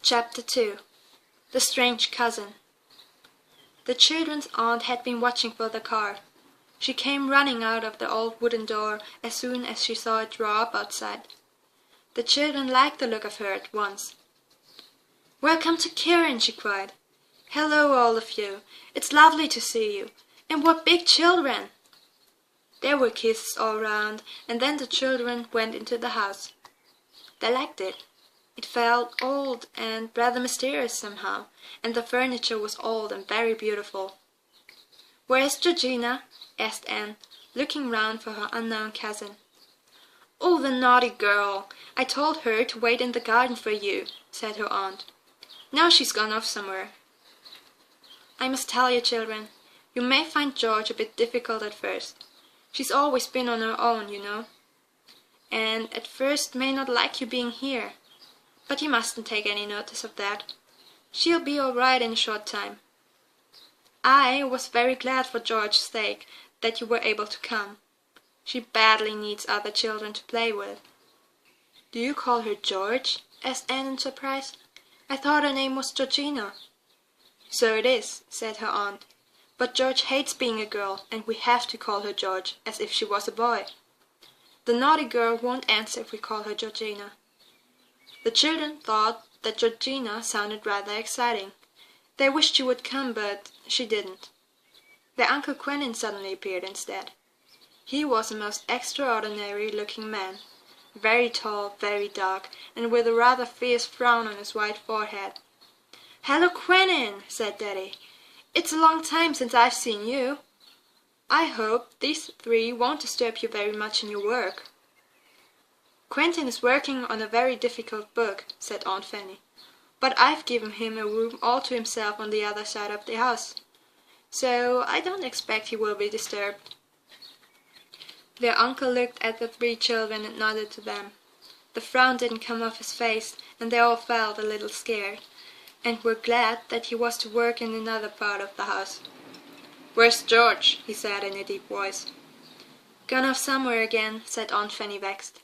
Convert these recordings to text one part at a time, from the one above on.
Chapter 2. The Strange Cousin. The children's aunt had been watching for the car. She came running out of the old wooden door as soon as she saw it draw up outside. The children liked the look of her at once. "Welcome to Kirin!" she cried. "Hello, all of you! It's lovely to see you! And what big children!" There were kisses all round, and then the children went into the house. They liked it. It felt old and rather mysterious somehow, and the furniture was old and very beautiful. "Where is Georgina?" asked Anne, looking round for her unknown cousin. "Oh, the naughty girl! I told her to wait in the garden for you," said her aunt. "Now she's gone off somewhere." "I must tell you, children, you may find George a bit difficult at first. She's always been on her own, you know, and at first may not like you being here. But you mustn't take any notice of that. She'll be all right in a short time. I was very glad for George's sake that you were able to come. She badly needs other children to play with." "Do you call her George?" asked Anne in surprise. "I thought her name was Georgina." "So it is," said her aunt. "But George hates being a girl, and we have to call her George, as if she was a boy. The naughty girl won't answer if we call her Georgina." The children thought that Georgina sounded rather exciting. They wished she would come, but she didn't. Their Uncle Quentin suddenly appeared instead. He was a most extraordinary-looking man, very tall, very dark, and with a rather fierce frown on his white forehead. "Hello, Quentin!" said Daddy. "It's a long time since I've seen you. I hope these three won't disturb you very much in your work." "Quentin is working on a very difficult book," said Aunt Fanny, "but I've given him a room all to himself on the other side of the house, so I don't expect he will be disturbed." Their uncle looked at the three children and nodded to them. The frown didn't come off his face, and they all felt a little scared, and were glad that he was to work in another part of the house. "Where's George?" he said in a deep voice. "Gone off somewhere again," said Aunt Fanny, vexed.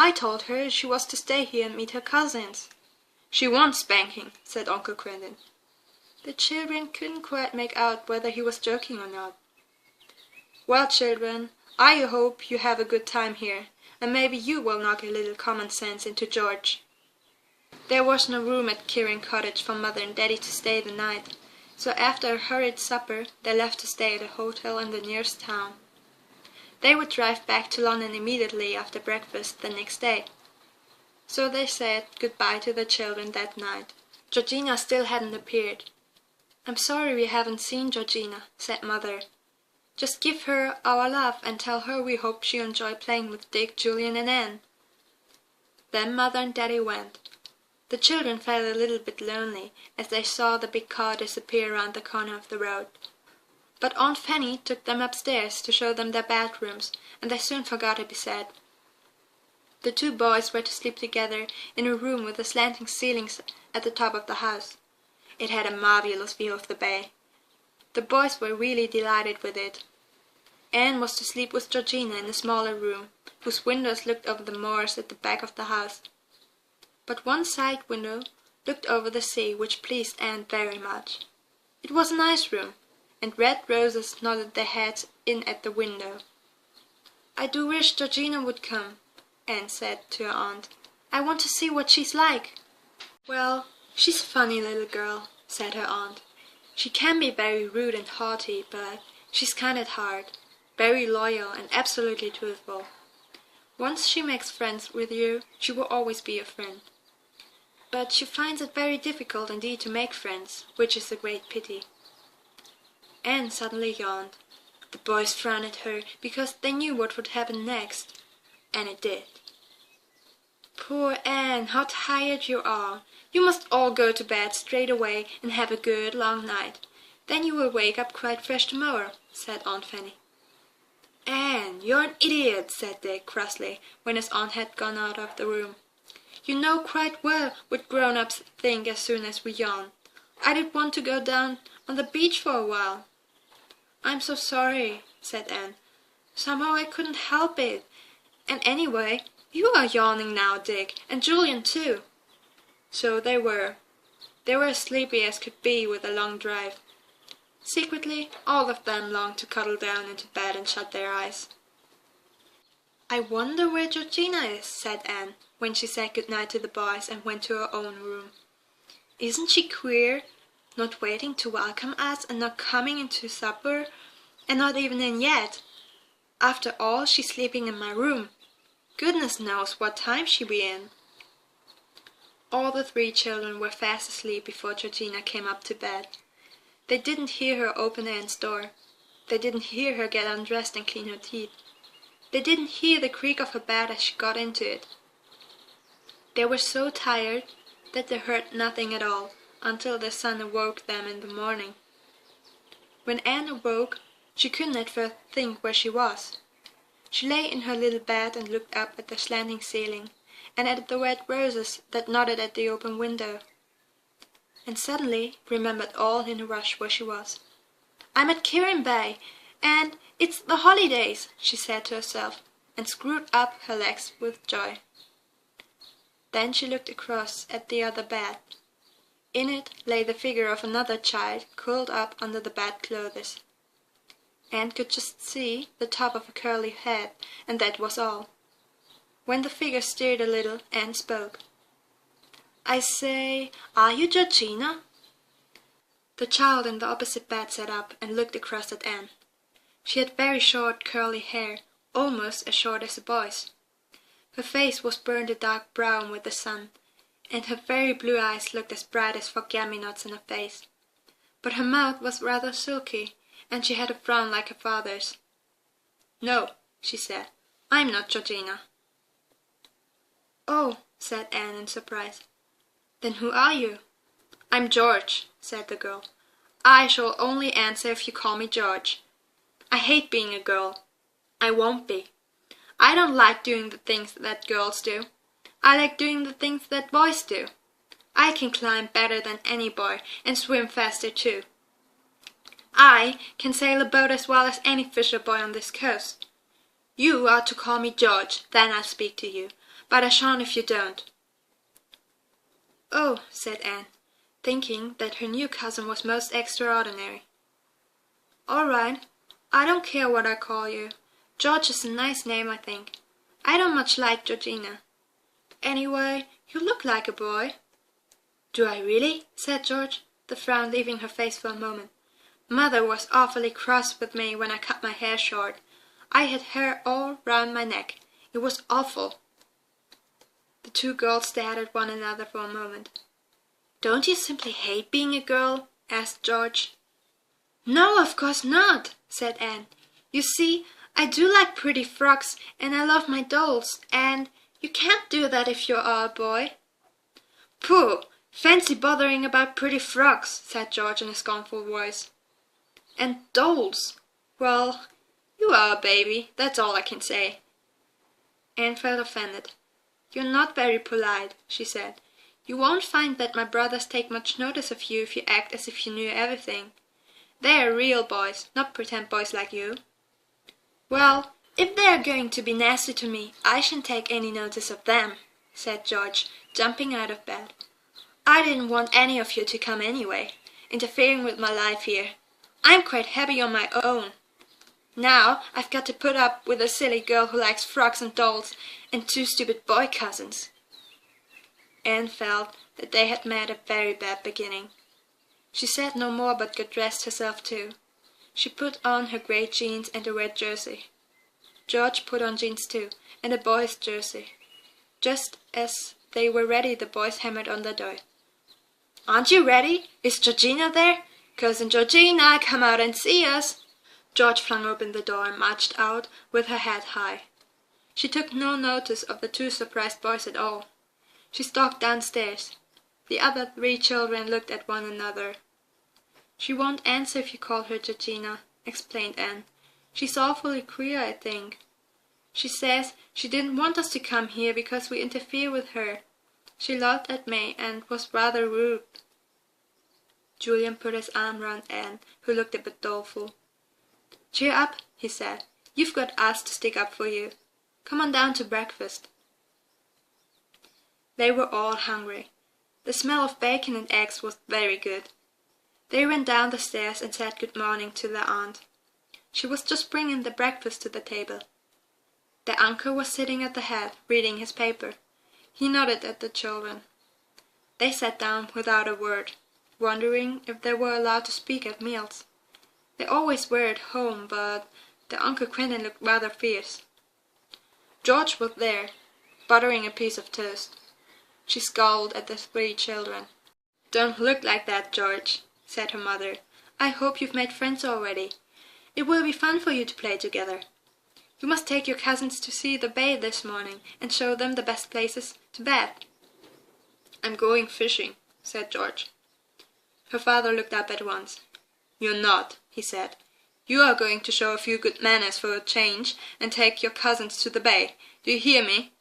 "I told her she was to stay here and meet her cousins." "She wants spanking," said Uncle Quentin. The children couldn't quite make out whether he was joking or not. "Well, children, I hope you have a good time here, and maybe you will knock a little common sense into George." There was no room at Kirin Cottage for Mother and Daddy to stay the night, so after a hurried supper they left to stay at a hotel in the nearest town. They would drive back to London immediately after breakfast the next day. So they said good-bye to the children that night. Georgina still hadn't appeared. "I'm sorry we haven't seen Georgina," said Mother. "Just give her our love and tell her we hope she'll enjoy playing with Dick, Julian and Anne." Then Mother and Daddy went. The children felt a little bit lonely as they saw the big car disappear around the corner of the road. But Aunt Fanny took them upstairs to show them their bedrooms, and they soon forgot to be sad. The two boys were to sleep together in a room with a slanting ceiling at the top of the house. It had a marvelous view of the bay. The boys were really delighted with it. Anne was to sleep with Georgina in a smaller room, whose windows looked over the moors at the back of the house. But one side window looked over the sea, which pleased Anne very much. It was a nice room, and red roses nodded their heads in at the window. "I do wish Georgina would come," Anne said to her aunt. "I want to see what she's like." "Well, she's a funny little girl," said her aunt. "She can be very rude and haughty, but she's kind at heart, very loyal and absolutely truthful. Once she makes friends with you, she will always be your friend. But she finds it very difficult indeed to make friends, which is a great pity." Anne suddenly yawned. The boys frowned at her because they knew what would happen next, and it did. "Poor Anne, how tired you are! You must all go to bed straight away and have a good long night. Then you will wake up quite fresh tomorrow," said Aunt Fanny. "Anne, you're an idiot," said Dick crossly, when his aunt had gone out of the room. "You know quite well what grown-ups think as soon as we yawn. I did want to go down on the beach for a while." "I'm so sorry," said Anne. "Somehow I couldn't help it. And anyway, you are yawning now, Dick, and Julian too." So they were. They were as sleepy as could be with a long drive. Secretly, all of them longed to cuddle down into bed and shut their eyes. "I wonder where Georgina is," said Anne, when she said good night to the boys and went to her own room. "Isn't she queer? Not waiting to welcome us, and not coming in to supper, and not even in yet. After all, she's sleeping in my room. Goodness knows what time she'll be in." All the 3 children were fast asleep before Georgina came up to bed. They didn't hear her open Anne's door. They didn't hear her get undressed and clean her teeth. They didn't hear the creak of her bed as she got into it. They were so tired that they heard nothing at all until the sun awoke them in the morning. When Anne awoke, she couldn't at first think where she was. She lay in her little bed and looked up at the slanting ceiling and at the red roses that nodded at the open window, and suddenly remembered all in a rush where she was. "I'm at Kirin Bay, and it's the holidays," she said to herself, and screwed up her legs with joy. Then she looked across at the other bed. In it lay the figure of another child curled up under the bedclothes. Anne could just see the top of a curly head, and that was all. When the figure stirred a little, Anne spoke. "I say, are you Georgina?" The child in the opposite bed sat up and looked across at Anne. She had very short curly hair, almost as short as a boy's. Her face was burned a dark brown with the sun, and her very blue eyes looked as bright as forget-me-nots in her face. But her mouth was rather sulky, and she had a frown like her father's. "No," she said, "I'm not Georgina." "Oh," said Anne in surprise. "Then who are you?" "I'm George," said the girl. "I shall only answer if you call me George. I hate being a girl. I won't be. I don't like doing the things that girls do. I like doing the things that boys do. I can climb better than any boy, and swim faster too. I can sail a boat as well as any fisher boy on this coast. You are to call me George, then I'll speak to you, but I shan't if you don't." "Oh," said Anne, thinking that her new cousin was most extraordinary. "All right. I don't care what I call you. George is a nice name, I think. I don't much like Georgina. Anyway, you look like a boy." "Do I really?" said George, the frown leaving her face for a moment. "Mother was awfully cross with me when I cut my hair short. I had hair all round my neck. It was awful." The 2 girls stared at one another for a moment. "Don't you simply hate being a girl?" asked George. "No, of course not," said Anne. "You see, I do like pretty frocks, and I love my dolls, and you can't do that if you are a boy." "Pooh! Fancy bothering about pretty frocks," said George in a scornful voice. "And dolls! Well, you are a baby, that's all I can say." Anne felt offended. "You're not very polite," she said. "You won't find that my brothers take much notice of you if you act as if you knew everything. They're real boys, not pretend boys like you." "Well, if they're going to be nasty to me, I shan't take any notice of them," said George, jumping out of bed. "I didn't want any of you to come anyway, interfering with my life here. I'm quite happy on my own. Now I've got to put up with a silly girl who likes frocks and dolls, and 2 stupid boy cousins." Anne felt that they had made a very bad beginning. She said no more, but got dressed herself too. She put on her grey jeans and a red jersey. George put on jeans too, and a boy's jersey. Just as they were ready, the boys hammered on the door. "Aren't you ready? Is Georgina there? Cousin Georgina, come out and see us." George flung open the door and marched out with her head high. She took no notice of the 2 surprised boys at all. She stalked downstairs. The other 3 children looked at one another. "She won't answer if you call her Georgina," explained Anne. "She's awfully queer, I think. She says she didn't want us to come here because we interfere with her. She laughed at me and was rather rude." Julian put his arm round Anne, who looked a bit doleful. "Cheer up," he said. "You've got us to stick up for you. Come on down to breakfast." They were all hungry. The smell of bacon and eggs was very good. They ran down the stairs and said good morning to their aunt. She was just bringing the breakfast to the table. Their uncle was sitting at the head, reading his paper. He nodded at the children. They sat down without a word, wondering if they were allowed to speak at meals. They always were at home, but their Uncle Quentin looked rather fierce. George was there, buttering a piece of toast. She scowled at the three children. "Don't look like that, George," said her mother. "I hope you've made friends already. It will be fun for you to play together. You must take your cousins to see the bay this morning and show them the best places to bathe." "I'm going fishing," said George. Her father looked up at once. "You're not," he said. "You are going to show a few good manners for a change and take your cousins to the bay. Do you hear me?"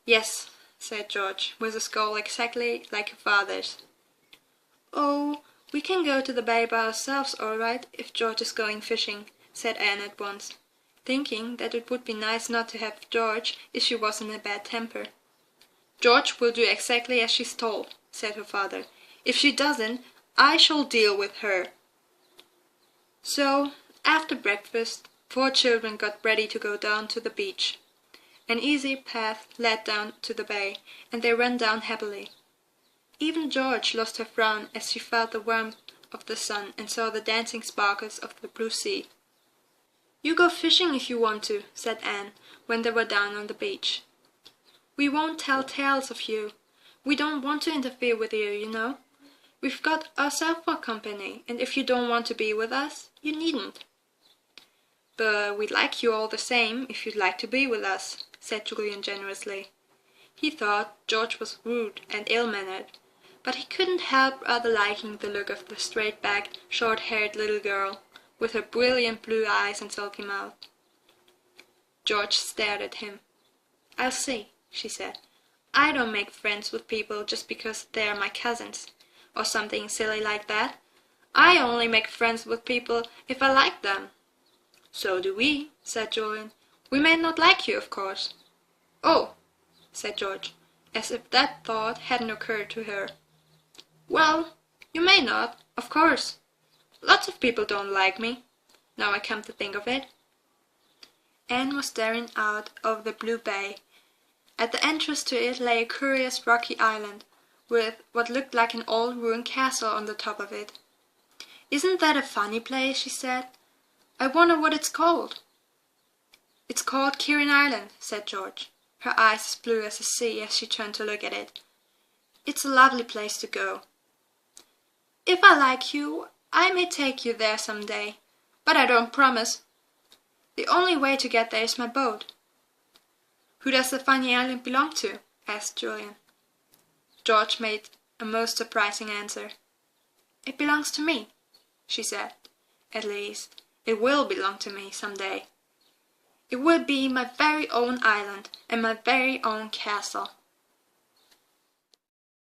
"Yes," said George, with a scowl exactly like her father's. "Oh, we can go to the bay by ourselves all right, if George is going fishing," said Anne at once, thinking that it would be nice not to have George if she was in a bad temper. "George will do exactly as she's told," said her father. "If she doesn't, I shall deal with her." So, after breakfast, 4 children got ready to go down to the beach. An easy path led down to the bay, and they ran down happily. Even George lost her frown as she felt the warmth of the sun and saw the dancing sparkles of the blue sea. "You go fishing if you want to," said Anne, when they were down on the beach. "We won't tell tales of you. We don't want to interfere with you, you know. We've got ourselves for company, and if you don't want to be with us, you needn't." "But we'd like you all the same, if you'd like to be with us," said Julian generously. He thought George was rude and ill-mannered, but he couldn't help rather liking the look of the straight-backed, short-haired little girl, with her brilliant blue eyes and sulky mouth. George stared at him. "I'll see," she said. "I don't make friends with people just because they're my cousins, or something silly like that. I only make friends with people if I like them." "So do we," said Julian. "We may not like you, of course." "Oh," said George, as if that thought hadn't occurred to her. "Well, you may not, of course. Lots of people don't like me, now I come to think of it." Anne was staring out over the blue bay. At the entrance to it lay a curious rocky island, with what looked like an old ruined castle on the top of it. "Isn't that a funny place?" she said. "I wonder what it's called." "It's called Kirin Island," said George, her eyes as blue as the sea as she turned to look at it. "It's a lovely place to go. If I like you, I may take you there some day, but I don't promise. The only way to get there is my boat." "Who does the funny island belong to?" asked Julian. George made a most surprising answer. "It belongs to me," she said. "At least, it will belong to me some day. It will be my very own island and my very own castle."